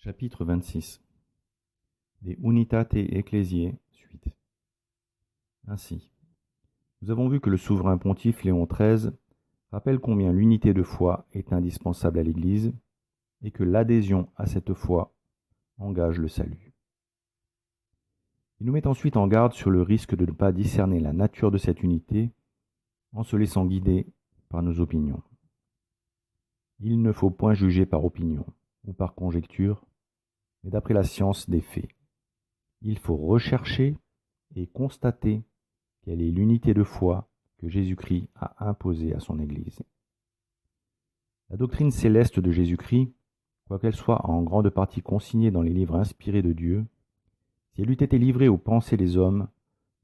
Chapitre 26 De Unitate Ecclesiae, suite. Ainsi, nous avons vu que le souverain pontife Léon XIII rappelle combien l'unité de foi est indispensable à l'Église et que l'adhésion à cette foi engage le salut. Il nous met ensuite en garde sur le risque de ne pas discerner la nature de cette unité en se laissant guider par nos opinions. Il ne faut point juger par opinion ou par conjecture, mais d'après la science des faits. Il faut rechercher et constater quelle est l'unité de foi que Jésus-Christ a imposée à son Église. La doctrine céleste de Jésus-Christ, quoiqu'elle soit en grande partie consignée dans les livres inspirés de Dieu, si elle eût été livrée aux pensées des hommes,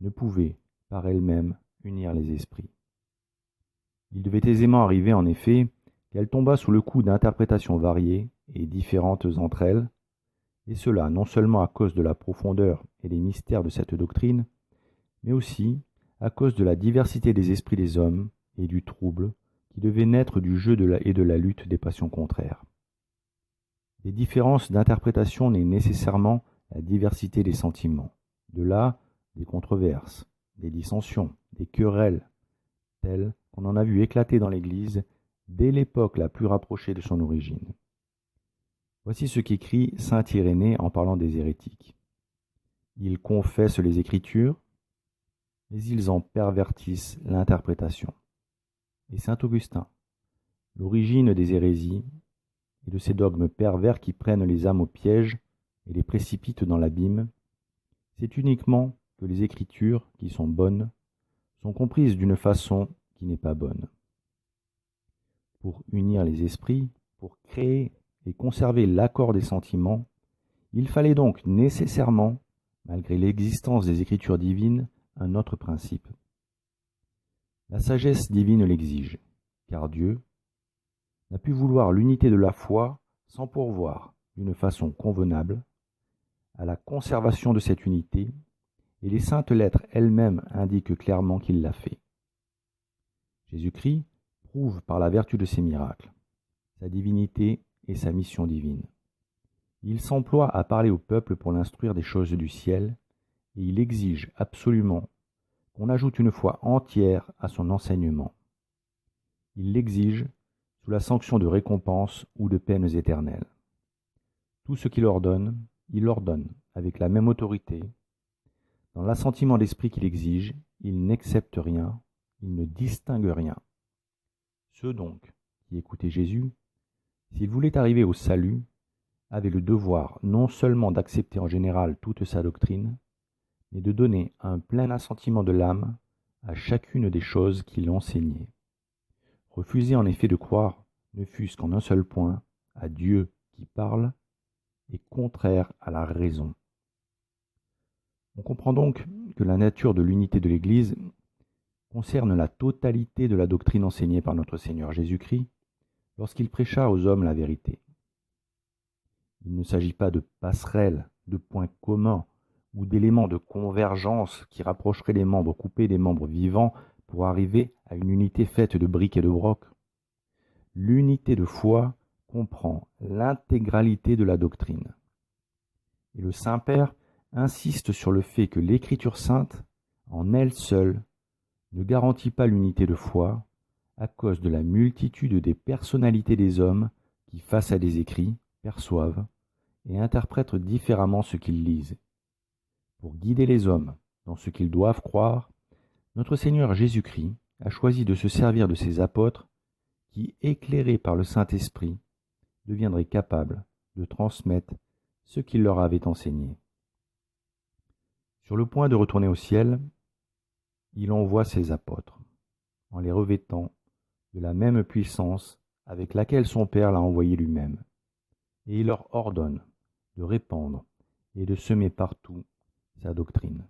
ne pouvait, par elle-même, unir les esprits. Il devait aisément arriver, en effet, qu'elle tombât sous le coup d'interprétations variées et différentes entre elles, et cela non seulement à cause de la profondeur et des mystères de cette doctrine, mais aussi à cause de la diversité des esprits des hommes et du trouble qui devait naître du jeu et de la lutte des passions contraires. Des différences d'interprétation naît nécessairement la diversité des sentiments. De là, des controverses, des dissensions, des querelles, telles qu'on en a vu éclater dans l'Église dès l'époque la plus rapprochée de son origine. Voici ce qu'écrit saint Irénée en parlant des hérétiques. Ils confessent les Écritures, mais ils en pervertissent l'interprétation. Et saint Augustin, l'origine des hérésies et de ces dogmes pervers qui prennent les âmes au piège et les précipitent dans l'abîme, c'est uniquement que les Écritures, qui sont bonnes, sont comprises d'une façon qui n'est pas bonne. Pour unir les esprits, pour créer et conserver l'accord des sentiments, il fallait donc nécessairement, malgré l'existence des Écritures divines, un autre principe. La sagesse divine l'exige, car Dieu n'a pu vouloir l'unité de la foi sans pourvoir, d'une façon convenable, à la conservation de cette unité, et les saintes lettres elles-mêmes indiquent clairement qu'il l'a fait. Jésus-Christ prouve par la vertu de ses miracles sa divinité et sa mission divine. Il s'emploie à parler au peuple pour l'instruire des choses du ciel, et il exige absolument qu'on ajoute une foi entière à son enseignement. Il l'exige sous la sanction de récompenses ou de peines éternelles. Tout ce qu'il ordonne, il l'ordonne avec la même autorité. Dans l'assentiment d'esprit qu'il exige, il n'accepte rien, il ne distingue rien. Ceux donc qui écoutaient Jésus, s'ils voulaient arriver au salut, avaient le devoir non seulement d'accepter en général toute sa doctrine, mais de donner un plein assentiment de l'âme à chacune des choses qu'il enseignait. Refuser en effet de croire, ne fût-ce qu'en un seul point, à Dieu qui parle, est contraire à la raison. On comprend donc que la nature de l'unité de l'Église concerne la totalité de la doctrine enseignée par notre Seigneur Jésus-Christ lorsqu'il prêcha aux hommes la vérité. Il ne s'agit pas de passerelles, de points communs ou d'éléments de convergence qui rapprocheraient les membres coupés des membres vivants pour arriver à une unité faite de briques et de brocs. L'unité de foi comprend l'intégralité de la doctrine. Et le Saint-Père insiste sur le fait que l'Écriture sainte, en elle seule, ne garantit pas l'unité de foi à cause de la multitude des personnalités des hommes qui, face à des écrits, perçoivent et interprètent différemment ce qu'ils lisent. Pour guider les hommes dans ce qu'ils doivent croire, notre Seigneur Jésus-Christ a choisi de se servir de ses apôtres qui, éclairés par le Saint-Esprit, deviendraient capables de transmettre ce qu'il leur avait enseigné. Sur le point de retourner au ciel, il envoie ses apôtres, en les revêtant de la même puissance avec laquelle son Père l'a envoyé lui-même, et il leur ordonne de répandre et de semer partout sa doctrine.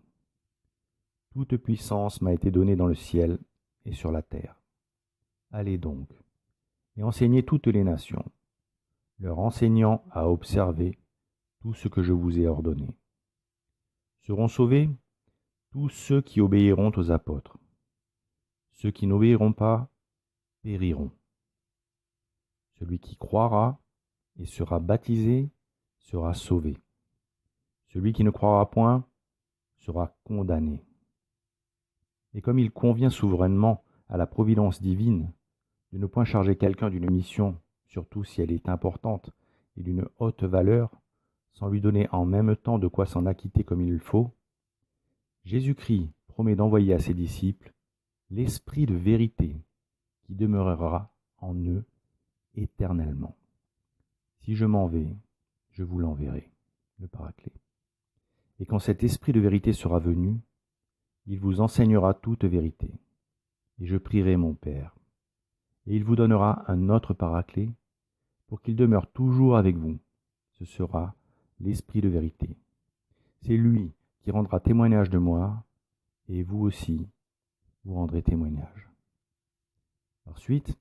Toute puissance m'a été donnée dans le ciel et sur la terre. Allez donc, et enseignez toutes les nations, leur enseignant à observer tout ce que je vous ai ordonné. Seront sauvés tous ceux qui obéiront aux apôtres. Ceux qui n'obéiront pas périront. Celui qui croira et sera baptisé sera sauvé. Celui qui ne croira point sera condamné. Et comme il convient souverainement à la providence divine de ne point charger quelqu'un d'une mission, surtout si elle est importante et d'une haute valeur, sans lui donner en même temps de quoi s'en acquitter comme il faut, Jésus-Christ promet d'envoyer à ses disciples l'Esprit de vérité qui demeurera en eux éternellement. Si je m'en vais, je vous l'enverrai, le Paraclet. Et quand cet Esprit de vérité sera venu, il vous enseignera toute vérité. Et je prierai mon Père, et il vous donnera un autre Paraclet pour qu'il demeure toujours avec vous. Ce sera l'Esprit de vérité. C'est lui qui rendra témoignage de moi, et vous aussi, vous rendrez témoignage. Ensuite,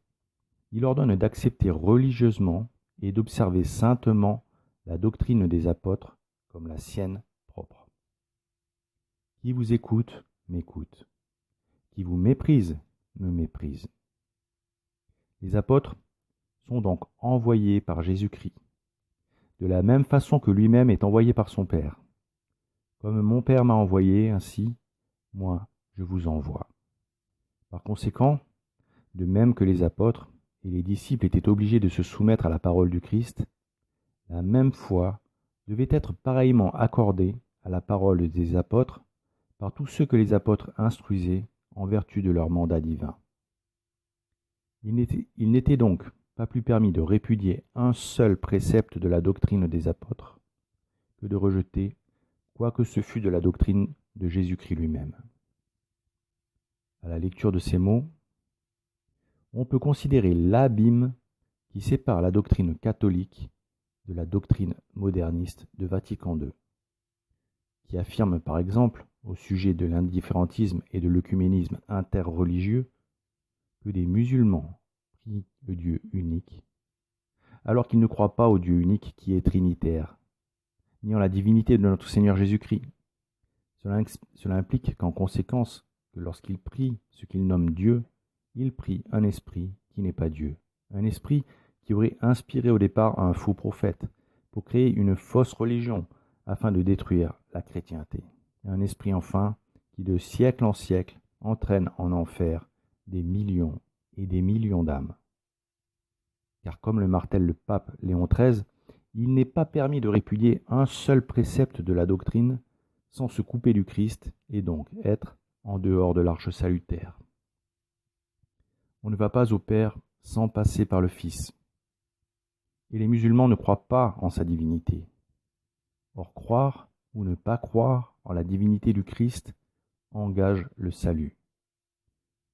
il ordonne d'accepter religieusement et d'observer saintement la doctrine des apôtres comme la sienne propre. Qui vous écoute, m'écoute. Qui vous méprise, me méprise. Les apôtres sont donc envoyés par Jésus-Christ, de la même façon que lui-même est envoyé par son Père. Comme mon Père m'a envoyé, ainsi, moi, je vous envoie. Par conséquent, de même que les apôtres et les disciples étaient obligés de se soumettre à la parole du Christ, la même foi devait être pareillement accordée à la parole des apôtres par tous ceux que les apôtres instruisaient en vertu de leur mandat divin. Il n'était donc pas plus permis de répudier un seul précepte de la doctrine des apôtres que de rejeter quoi que ce fût de la doctrine de Jésus-Christ lui-même. À la lecture de ces mots, on peut considérer l'abîme qui sépare la doctrine catholique de la doctrine moderniste de Vatican II, qui affirme par exemple au sujet de l'indifférentisme et de l'œcuménisme interreligieux que des musulmans prient le Dieu unique, alors qu'ils ne croient pas au Dieu unique qui est trinitaire, ni en la divinité de notre Seigneur Jésus-Christ. Cela implique qu'en conséquence, que lorsqu'ils prient ce qu'ils nomment Dieu, ils prient un esprit qui n'est pas Dieu, un esprit qui aurait inspiré au départ un faux prophète pour créer une fausse religion afin de détruire la chrétienté. Un esprit enfin qui de siècle en siècle entraîne en enfer des millions et des millions d'âmes. Car comme le martèle le pape Léon XIII, il n'est pas permis de répudier un seul précepte de la doctrine sans se couper du Christ et donc être en dehors de l'arche salutaire. On ne va pas au Père sans passer par le Fils. Et les musulmans ne croient pas en sa divinité. Or, croire ou ne pas croire en la divinité du Christ engage le salut.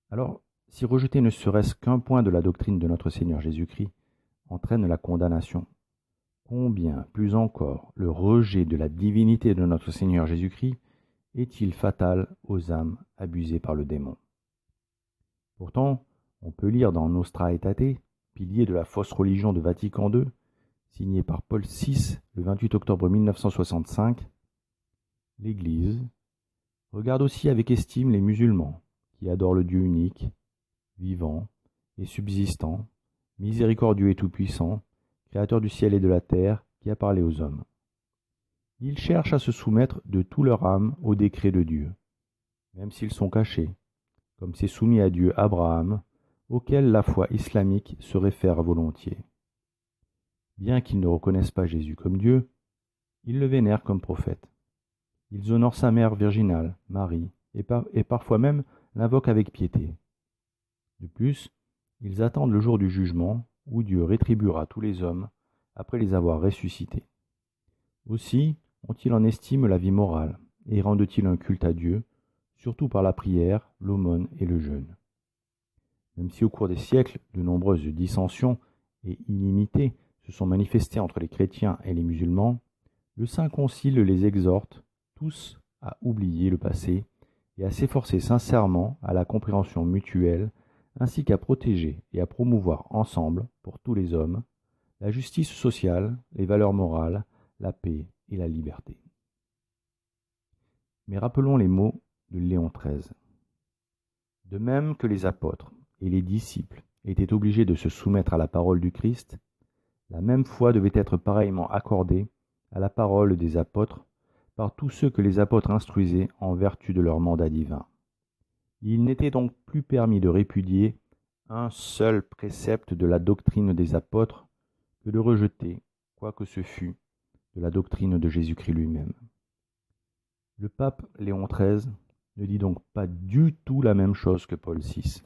Alors, si rejeter ne serait-ce qu'un point de la doctrine de notre Seigneur Jésus-Christ entraîne la condamnation, combien plus encore le rejet de la divinité de notre Seigneur Jésus-Christ est-il fatal aux âmes abusées par le démon. Pourtant, on peut lire dans Nostra Aetate, pilier de la fausse religion de Vatican II, signé par Paul VI le 28 octobre 1965, l'Église regarde aussi avec estime les musulmans qui adorent le Dieu unique, vivant et subsistant, miséricordieux et tout-puissant, créateur du ciel et de la terre, qui a parlé aux hommes. Ils cherchent à se soumettre de tout leur âme au décret de Dieu, même s'ils sont cachés, comme s'est soumis à Dieu Abraham, auquel la foi islamique se réfère volontiers. Bien qu'ils ne reconnaissent pas Jésus comme Dieu, ils le vénèrent comme prophète. Ils honorent sa mère virginale, Marie, et parfois même l'invoquent avec piété. De plus, ils attendent le jour du jugement, où Dieu rétribuera tous les hommes après les avoir ressuscités. Aussi ont-ils en estime la vie morale, et rendent-ils un culte à Dieu, surtout par la prière, l'aumône et le jeûne. Même si au cours des siècles, de nombreuses dissensions et inimitiés se sont manifestées entre les chrétiens et les musulmans, le Saint Concile les exhorte tous à oublier le passé et à s'efforcer sincèrement à la compréhension mutuelle, ainsi qu'à protéger et à promouvoir ensemble, pour tous les hommes, la justice sociale, les valeurs morales, la paix et la liberté. Mais rappelons les mots de Léon XIII. De même que les apôtres et les disciples étaient obligés de se soumettre à la parole du Christ, la même foi devait être pareillement accordée à la parole des apôtres par tous ceux que les apôtres instruisaient en vertu de leur mandat divin. Il n'était donc plus permis de répudier un seul précepte de la doctrine des apôtres que de rejeter, quoi que ce fût, de la doctrine de Jésus-Christ lui-même. Le pape Léon XIII ne dit donc pas du tout la même chose que Paul VI.